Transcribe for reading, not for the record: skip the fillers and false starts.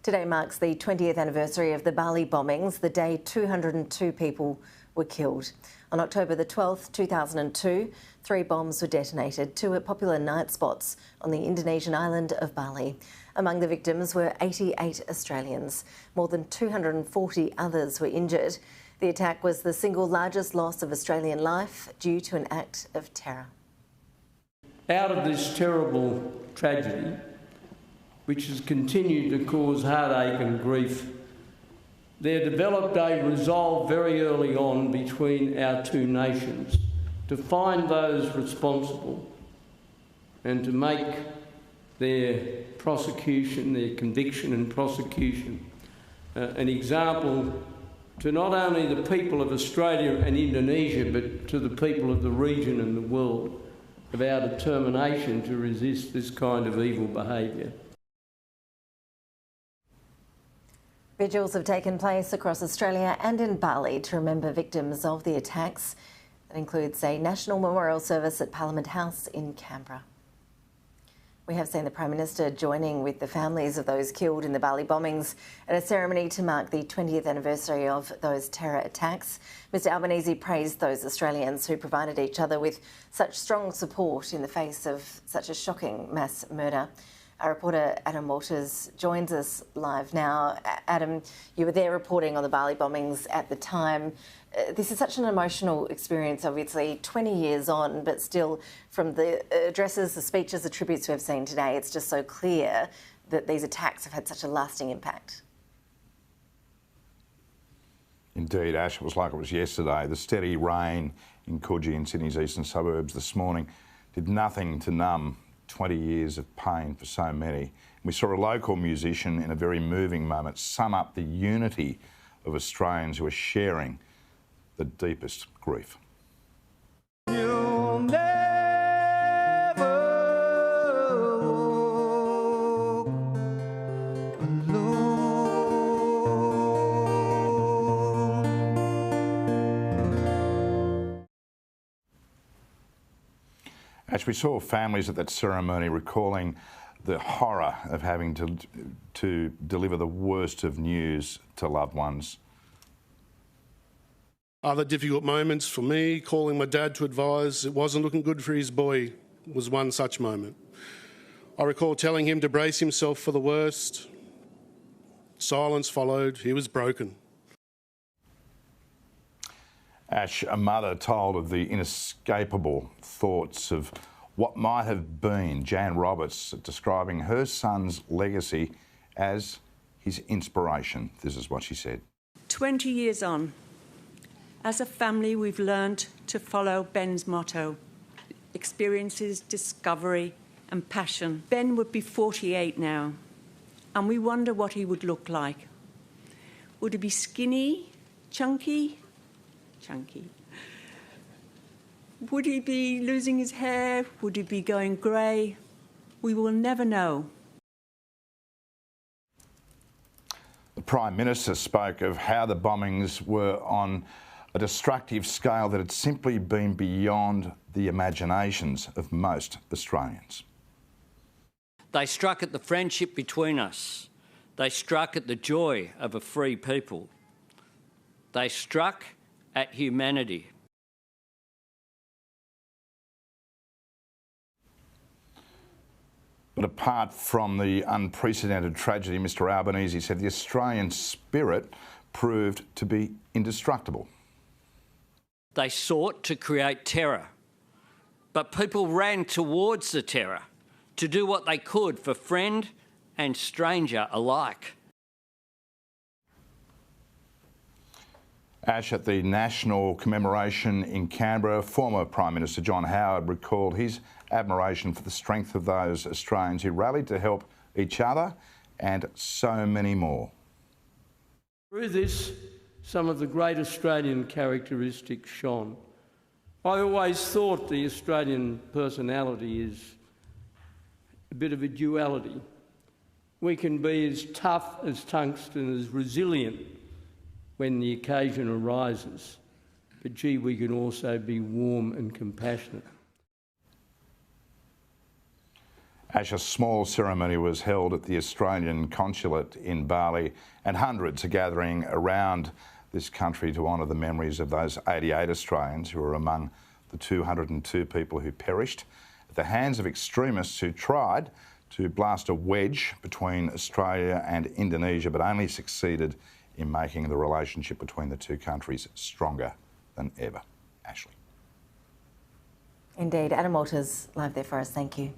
Today marks the 20th anniversary of the Bali bombings, the day 202 people were killed. On October the 12th, 2002, 3 bombs were detonated, 2 at popular night spots on the Indonesian island of Bali. Among the victims were 88 Australians. More than 240 others were injured. The attack was the single largest loss of Australian life due to an act of terror. Out of this terrible tragedy, which has continued to cause heartache and grief, there developed a resolve very early on between our two nations to find those responsible and to make their prosecution, their conviction and prosecution, an example to not only the people of Australia and Indonesia, but to the people of the region and the world, of our determination to resist this kind of evil behaviour. Vigils have taken place across Australia and in Bali to remember victims of the attacks. That includes a national memorial service at Parliament House in Canberra. We have seen the Prime Minister joining with the families of those killed in the Bali bombings at a ceremony to mark the 20th anniversary of those terror attacks. Mr Albanese praised those Australians who provided each other with such strong support in the face of such a shocking mass murder. Our reporter Adam Walters joins us live now. Adam, you were there reporting on the Bali bombings at the time. This is such an emotional experience, obviously, 20 years on, but still from the addresses, the speeches, the tributes we've seen today, it's just so clear that these attacks have had such a lasting impact. Indeed, Ash, it was like it was yesterday. The steady rain in Coogee in Sydney's eastern suburbs this morning did nothing to numb 20 years of pain for so many. We saw a local musician in a very moving moment sum up the unity of Australians who are sharing the deepest grief. You'll never walk alone. As we saw families at that ceremony recalling the horror of having to deliver the worst of news to loved ones. Other difficult moments for me, calling my dad to advise it wasn't looking good for his boy, was one such moment. I recall telling him to brace himself for the worst. Silence followed. He was broken. Ash, a mother told of the inescapable thoughts of what might have been. Jan Roberts describing her son's legacy as his inspiration. This is what she said. 20 years on, as a family, we've learned to follow Ben's motto: experiences, discovery and passion. Ben would be 48 now, and we wonder what he would look like. Would he be skinny, chunky? Chunky. Would he be losing his hair? Would he be going grey? We will never know. The Prime Minister spoke of how the bombings were on a destructive scale that had simply been beyond the imaginations of most Australians. They struck at the friendship between us. They struck at the joy of a free people. They struck at humanity. But apart from the unprecedented tragedy, Mr Albanese said the Australian spirit proved to be indestructible. They sought to create terror, but people ran towards the terror to do what they could for friend and stranger alike. Ash, at the national commemoration in Canberra, former Prime Minister John Howard recalled his admiration for the strength of those Australians who rallied to help each other and so many more. Through this, some of the great Australian characteristics shone. I always thought the Australian personality is a bit of a duality. We can be as tough as tungsten, as resilient when the occasion arises, but gee, we can also be warm and compassionate. Ash, a small ceremony was held at the Australian consulate in Bali, and hundreds are gathering around this country to honour the memories of those 88 Australians who were among the 202 people who perished at the hands of extremists who tried to blast a wedge between Australia and Indonesia, but only succeeded in making the relationship between the two countries stronger than ever. Ashley. Indeed. Adam Walters live there for us. Thank you.